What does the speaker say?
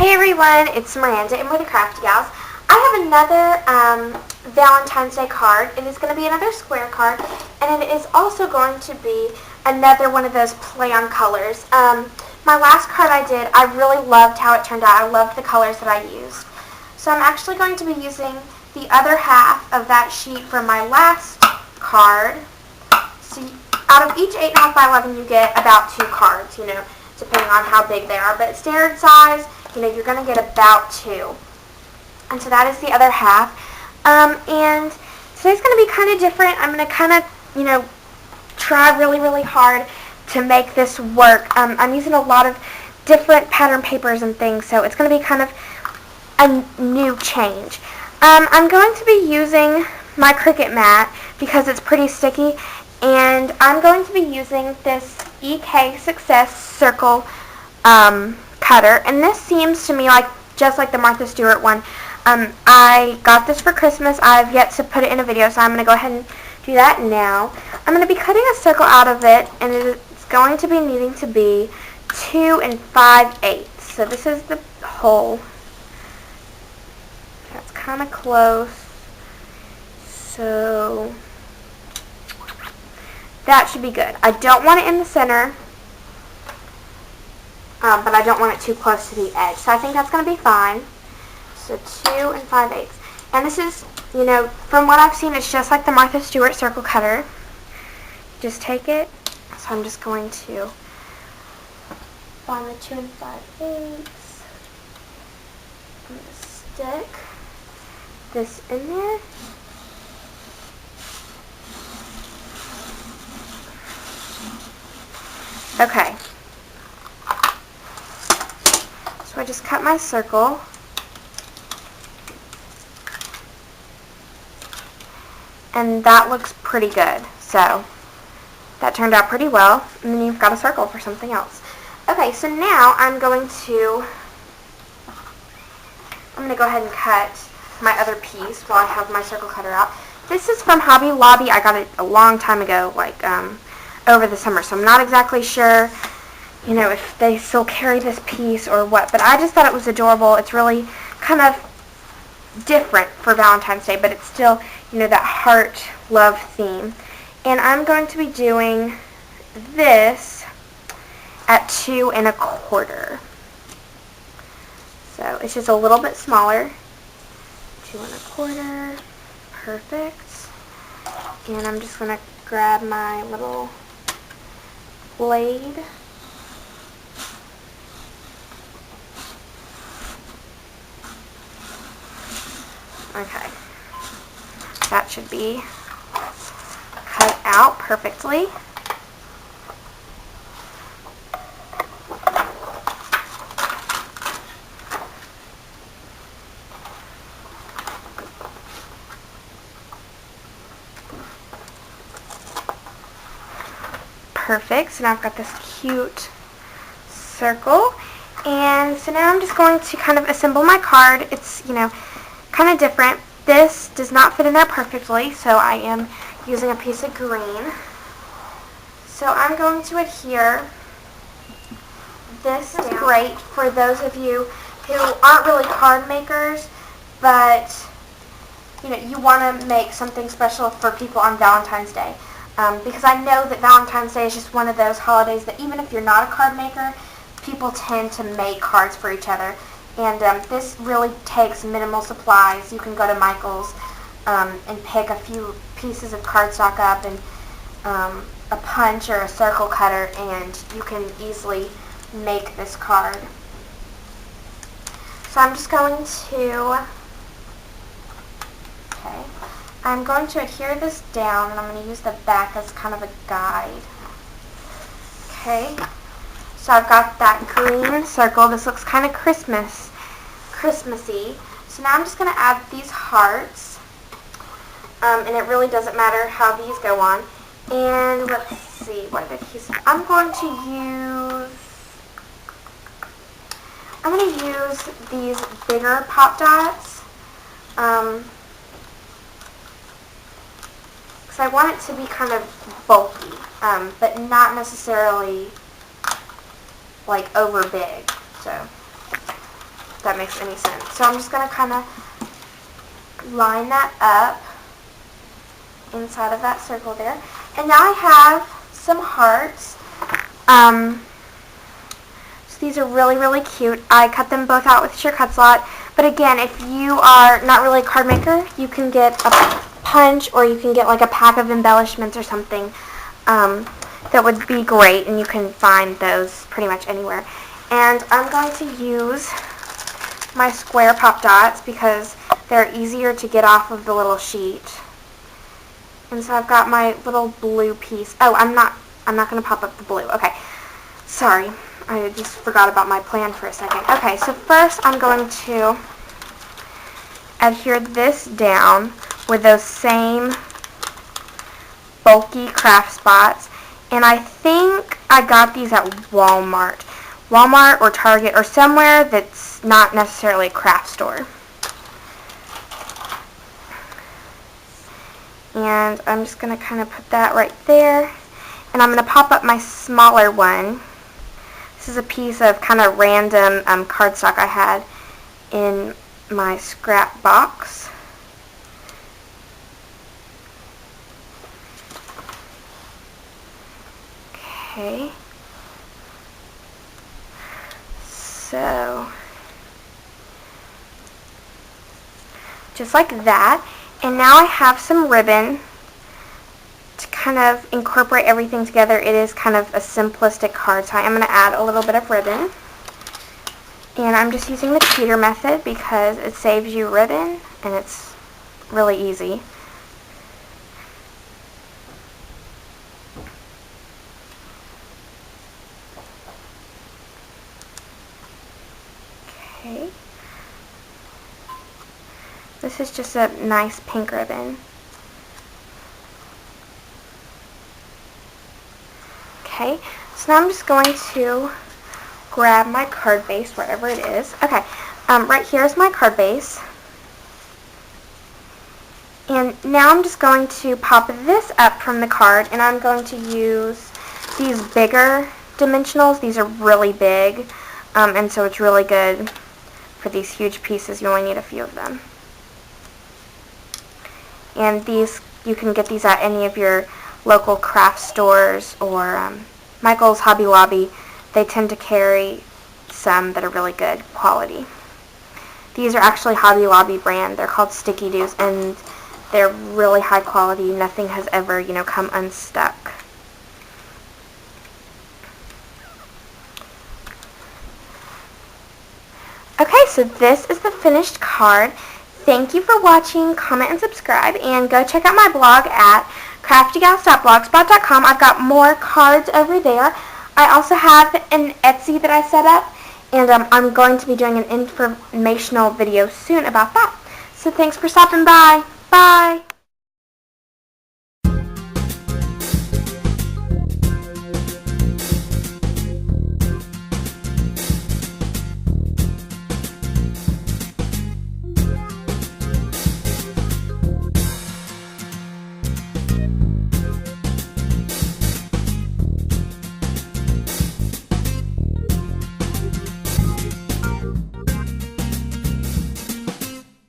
Hey everyone, it's Miranda and we're the Crafty Gals. I have another Valentine's Day card. It is going to be another square card, and it is also going to be another one of those play on colors. My last card I did, I really loved how it turned out. I loved the colors that I used. So I'm actually going to be using the other half of that sheet for my last card. So out of each 8.5 by 11 you get about 2 cards, depending on how big they are. But standard size, you're going to get about 2. And so that is the other half. And today's going to be kind of different. I'm going to kind of, try really, really hard to make this work. I'm using a lot of different pattern papers and things, so it's going to be kind of a new change. I'm going to be using my Cricut mat because it's pretty sticky, and I'm going to be using this EK Success Circle cutter, and this seems to me just like the Martha Stewart one. I got this for Christmas. I've yet to put it in a video, so I'm going to go ahead and do that now. I'm going to be cutting a circle out of it, and it's going to be needing to be 2 5/8. So this is the hole. That's kind of close. So that should be good. I don't want it in the center, but I don't want it too close to the edge. So I think that's going to be fine. So 2 5/8. And this is, from what I've seen, it's just like the Martha Stewart circle cutter. Just take it. So I'm just going to find the 2 5/8. I'm going to stick this in there. Okay. So I just cut my circle. And that looks pretty good. So that turned out pretty well. And then you've got a circle for something else. Okay, so now I'm going to go ahead and cut my other piece while I have my circle cutter out. This is from Hobby Lobby. I got it a long time ago, over the summer. So I'm not exactly sure, if they still carry this piece or what. But I just thought it was adorable. It's really kind of different for Valentine's Day, but it's still, that heart love theme. And I'm going to be doing this at 2 1/4. So it's just a little bit smaller. 2 1/4. Perfect. And I'm just going to grab my little blade. Okay. That should be cut out perfectly. Perfect. So now I've got this cute circle. And so now I'm just going to kind of assemble my card. It's, kind of different. This does not fit in there perfectly, so I am using a piece of green. So I'm going to adhere. This is great for those of you who aren't really card makers, but you want to make something special for people on Valentine's Day. Because I know that Valentine's Day is just one of those holidays that even if you're not a card maker, people tend to make cards for each other. And this really takes minimal supplies. You can go to Michael's and pick a few pieces of cardstock up and a punch or a circle cutter, and you can easily make this card. So I'm just going to adhere this down, and I'm going to use the back as kind of a guide. Okay. So I've got that green circle. This looks kind of Christmassy. So now I'm just going to add these hearts. And it really doesn't matter how these go on. And let's see, what are the keys? I'm going to use these bigger pop dots. Because I want it to be kind of bulky, but not necessarily like over big. So that makes any sense. So I'm just going to kind of line that up inside of that circle there. And now I have some hearts. So these are really, really cute. I cut them both out with Sure-Cut-Slot. But again, if you are not really a card maker, you can get a punch or you can get like a pack of embellishments or something. That would be great, and you can find those pretty much anywhere. And I'm going to use my square pop dots because they're easier to get off of the little sheet. And so I've got my little blue piece. Oh, I'm not going to pop up the blue. Okay, sorry. I just forgot about my plan for a second. Okay, so first I'm going to adhere this down with those same bulky craft spots. And I think I got these at Walmart or Target or somewhere that's not necessarily a craft store. And I'm just going to kind of put that right there. And I'm going to pop up my smaller one. This is a piece of kind of random cardstock I had in my scrap box. Okay. So, just like that. And now I have some ribbon to kind of incorporate everything together. It is kind of a simplistic card, so I'm going to add a little bit of ribbon. And I'm just using the cheater method because it saves you ribbon and it's really easy. Okay. This is just a nice pink ribbon. Okay, so now I'm just going to grab my card base, wherever it is. Okay, right here is my card base. And now I'm just going to pop this up from the card, and I'm going to use these bigger dimensionals. These are really big, and so it's really good for these huge pieces. You only need a few of them. And these, you can get these at any of your local craft stores or Michael's, Hobby Lobby. They tend to carry some that are really good quality. These are actually Hobby Lobby brand. They're called Sticky Doos, and they're really high quality. Nothing has ever, come unstuck. Okay, so this is the finished card. Thank you for watching. Comment and subscribe, and go check out my blog at craftygals.blogspot.com. I've got more cards over there. I also have an Etsy that I set up, and I'm going to be doing an informational video soon about that. So thanks for stopping by. Bye.